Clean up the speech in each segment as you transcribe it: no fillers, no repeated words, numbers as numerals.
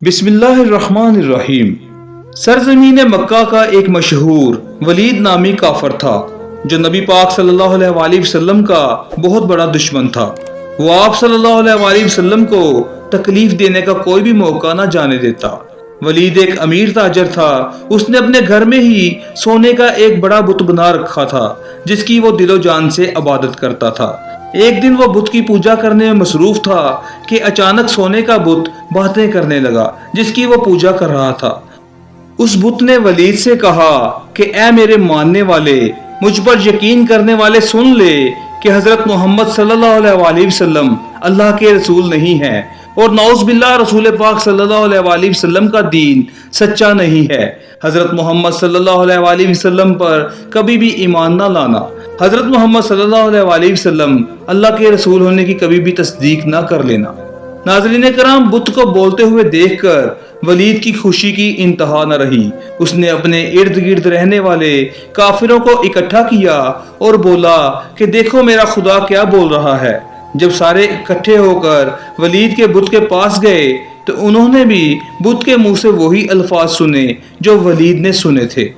بسم اللہ الرحمن الرحیم۔ سرزمین مکہ کا ایک مشہور ولید نامی کافر تھا جو نبی پاک صلی اللہ علیہ وآلہ وسلم کا بہت بڑا دشمن تھا۔ وہ آپ صلی اللہ علیہ وآلہ وسلم کو تکلیف دینے کا کوئی بھی موقع نہ جانے دیتا۔ ولید ایک امیر تاجر تھا۔ اس نے اپنے گھر میں ہی سونے کا ایک بڑا بت بنا رکھا تھا جس کی وہ دل و جان سے عبادت کرتا تھا۔ ایک دن وہ بت کی پوجا کرنے میں مصروف تھا کہ اچانک سونے کا بت باتیں کرنے لگا جس کی وہ پوجا کر رہا تھا۔ اس بت نے ولید سے کہا کہ اے میرے ماننے والے، مجھ پر یقین کرنے والے، سن لے کہ حضرت محمد صلی اللہ علیہ وآلہ وسلم اللہ کے رسول نہیں ہیں، اور نعوذ باللہ رسول پاک صلی اللہ علیہ وآلہ وسلم کا دین سچا نہیں ہے۔ حضرت محمد صلی اللہ علیہ وآلہ وسلم پر کبھی بھی ایمان نہ لانا۔ حضرت محمد صلی اللہ علیہ وآلہ وسلم اللہ کے رسول ہونے کی کبھی بھی تصدیق نہ کر لینا۔ ناظرین کرام، بت کو بولتے ہوئے دیکھ کر ولید کی خوشی کی انتہا نہ رہی۔ اس نے اپنے ارد گرد رہنے والے کافروں کو اکٹھا کیا اور بولا کہ دیکھو میرا خدا کیا بول رہا ہے۔ جب سارے اکٹھے ہو کر ولید کے بت کے پاس گئے تو انہوں نے بھی بت کے منہ سے وہی الفاظ سنے جو ولید نے سنے تھے۔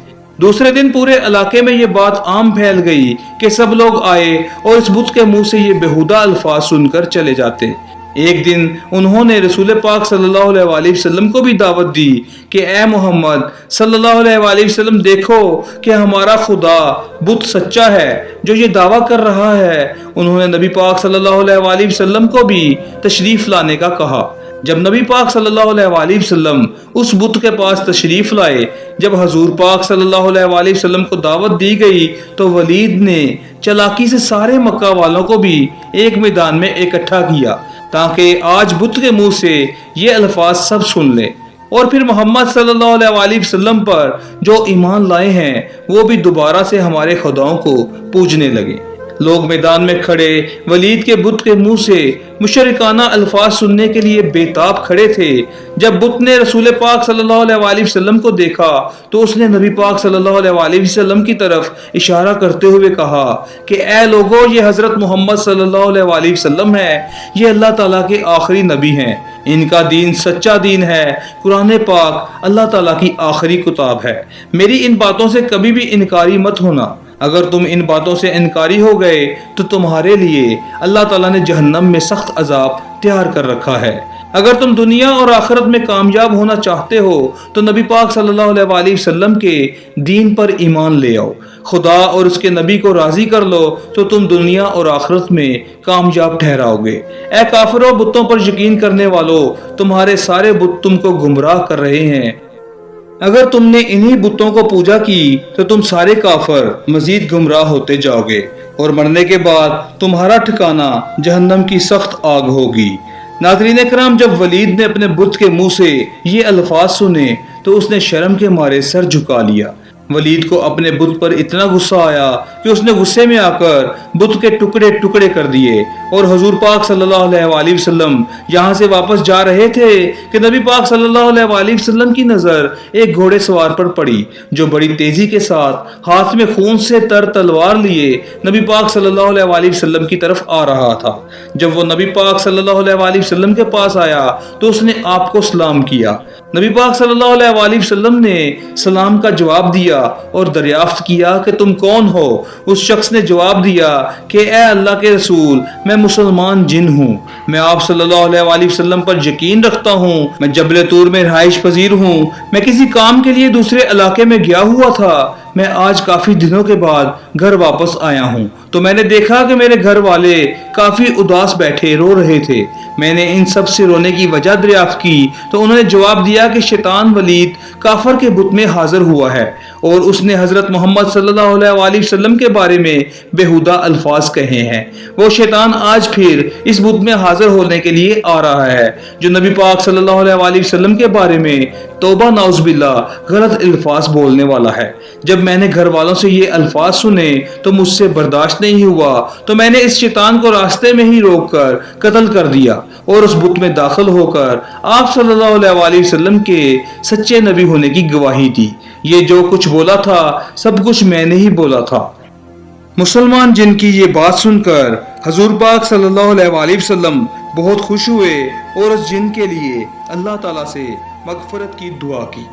دوسرے دن پورے علاقے میں یہ بات عام پھیل گئی کہ سب لوگ آئے اور اس بت کے منہ سے یہ بےہودہ الفاظ سن کر چلے جاتے۔ ایک دن انہوں نے رسول پاک صلی اللہ علیہ وآلہ وسلم کو بھی دعوت دی کہ اے محمد صلی اللہ علیہ وآلہ وسلم، دیکھو کہ ہمارا خدا بت سچا ہے جو یہ دعویٰ کر رہا ہے۔ انہوں نے نبی پاک صلی اللہ علیہ وآلہ وسلم کو بھی تشریف لانے کا کہا۔ جب نبی پاک صلی اللہ علیہ وآلہ وسلم اس بت کے پاس تشریف لائے، جب حضور پاک صلی اللہ علیہ وآلہ وسلم کو دعوت دی گئی تو ولید نے چالاکی سے سارے مکہ والوں کو بھی ایک میدان میں اکٹھا کیا تاکہ آج بت کے منہ سے یہ الفاظ سب سن لیں، اور پھر محمد صلی اللہ علیہ وآلہ وسلم پر جو ایمان لائے ہیں وہ بھی دوبارہ سے ہمارے خداؤں کو پوجنے لگے۔ لوگ میدان میں کھڑے ولید کے بت کے منہ سے مشرکانہ الفاظ سننے کے لیے بے تاب کھڑے تھے۔ جب بت نے رسول پاک صلی اللہ علیہ وآلہ وسلم کو دیکھا تو اس نے نبی پاک صلی اللہ علیہ وآلہ وسلم کی طرف اشارہ کرتے ہوئے کہا کہ اے لوگو، یہ حضرت محمد صلی اللہ علیہ وآلہ وسلم ہے، یہ اللہ تعالیٰ کے آخری نبی ہیں، ان کا دین سچا دین ہے، قرآن پاک اللہ تعالیٰ کی آخری کتاب ہے۔ میری ان باتوں سے کبھی بھی انکاری مت ہونا۔ اگر تم ان باتوں سے انکاری ہو گئے تو تمہارے لیے اللہ تعالیٰ نے جہنم میں سخت عذاب تیار کر رکھا ہے۔ اگر تم دنیا اور آخرت میں کامیاب ہونا چاہتے ہو تو نبی پاک صلی اللہ علیہ وآلہ وسلم کے دین پر ایمان لے آؤ، خدا اور اس کے نبی کو راضی کر لو تو تم دنیا اور آخرت میں کامیاب ٹھہراؤ گے۔ اے کافروں، بتوں پر یقین کرنے والوں، تمہارے سارے بت تم کو گمراہ کر رہے ہیں۔ اگر تم نے انہی بتوں کو پوجا کی تو تم سارے کافر مزید گمراہ ہوتے جاؤ گے، اور مرنے کے بعد تمہارا ٹھکانہ جہنم کی سخت آگ ہوگی۔ ناظرین کرام، جب ولید نے اپنے بت کے منہ سے یہ الفاظ سنے تو اس نے شرم کے مارے سر جھکا لیا۔ ولید کو اپنے بت پر اتنا غصہ آیا کہ اس نے غصے میں آ کر بت کے ٹکڑے ٹکڑے کر دیے، اور حضور پاک صلی اللہ علیہ وآلہ وسلم یہاں سے واپس جا رہے تھے کہ نبی پاک صلی اللہ علیہ وآلہ وسلم کی نظر ایک گھوڑے سوار پر پڑی جو بڑی تیزی کے ساتھ ہاتھ میں خون سے تر تلوار لیے نبی پاک صلی اللہ علیہ وآلہ وسلم کی طرف آ رہا تھا۔ جب وہ نبی پاک صلی اللہ علیہ وآلہ وسلم کے پاس آیا تو اس نے آپ کو سلام کیا۔ نبی پاک صلی اللہ علیہ وآلہ وسلم نے سلام کا جواب دیا اور دریافت کیا کہ تم کون ہو؟ اس شخص نے جواب دیا کہ اے اللہ کے رسول، میں مسلمان جن ہوں، میں آپ صلی اللہ علیہ وآلہ وسلم پر یقین رکھتا ہوں، میں جبل طور میں رہائش پذیر ہوں، میں کسی کام کے لیے دوسرے علاقے میں گیا ہوا تھا، میں آج کافی دنوں کے بعد گھر واپس آیا ہوں تو میں نے دیکھا کہ میرے گھر والے کافی اداس بیٹھے رو رہے تھے۔ میں نے ان سب سے رونے کی وجہ دریافت کی تو انہوں نے جواب دیا کہ شیطان ولید کافر کے بت میں حاضر ہوا ہے اور اس نے حضرت محمد صلی اللہ علیہ وآلہ وسلم کے بارے میں بےہودہ الفاظ کہے ہیں۔ وہ شیطان آج پھر اس بت میں حاضر ہونے کے لیے آ رہا ہے جو نبی پاک صلی اللہ علیہ وآلہ وسلم کے بارے میں توبہ نعوذ باللہ غلط الفاظ بولنے والا ہے۔ جب میں نے گھر والوں سے یہ الفاظ سنے تو مجھ سے برداشت نہیں ہوا تو میں نے اس شیطان کو راستے میں ہی روک کر قتل کر دیا اور اس بت میں داخل ہو کر آپ صلی اللہ علیہ وآلہ وسلم کے سچے نبی ہونے کی گواہی دی۔ یہ جو کچھ بولا تھا سب کچھ میں نے ہی بولا تھا۔ مسلمان جن کی یہ بات سن کر حضور پاک صلی اللہ علیہ وآلہ وسلم بہت خوش ہوئے اور اس جن کے لیے اللہ تعالیٰ سے مغفرت کی دعا کی۔